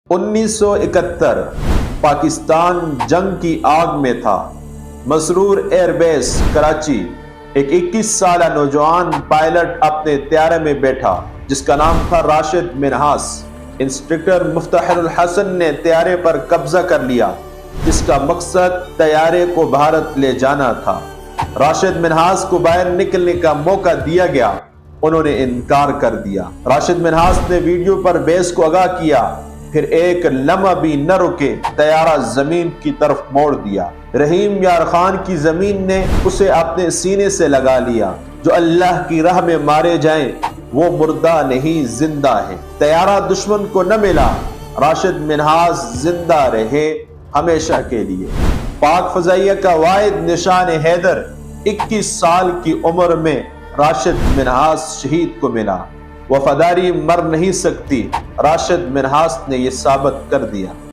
1971 پاکستان جنگ کی آگ میں تھا۔ مسرور ایئر بیس کراچی ایک 21 سالہ نوجوان پائلٹ اپنے طیارے میں بیٹھا جس کا نام تھا راشد منہاس۔ انسٹرکٹر مفتخر الحسن نے طیارے پر قبضہ کر لیا جس کا مقصد طیارے کو بھارت لے جانا تھا۔ راشد منہاس کو باہر نکلنے کا موقع دیا گیا، انہوں نے انکار کر دیا۔ راشد منہاس نے ویڈیو پر بیس کو آگاہ کیا، پھر ایک لمحہ بھی نہ رکے طیارہ زمین کی طرف موڑ دیا۔ رحیم یار خان کی زمین نے اسے اپنے سینے سے لگا لیا۔ جو اللہ کی راہ میں مارے جائیں وہ مردہ نہیں زندہ ہے۔ طیارہ دشمن کو نہ ملا، راشد منہاس زندہ رہے ہمیشہ کے لیے۔ پاک فضائیہ کا واحد نشان حیدر 21 سال کی عمر میں راشد منہاس شہید کو ملا۔ وفاداری مر نہیں سکتی، راشد منہاس نے یہ ثابت کر دیا۔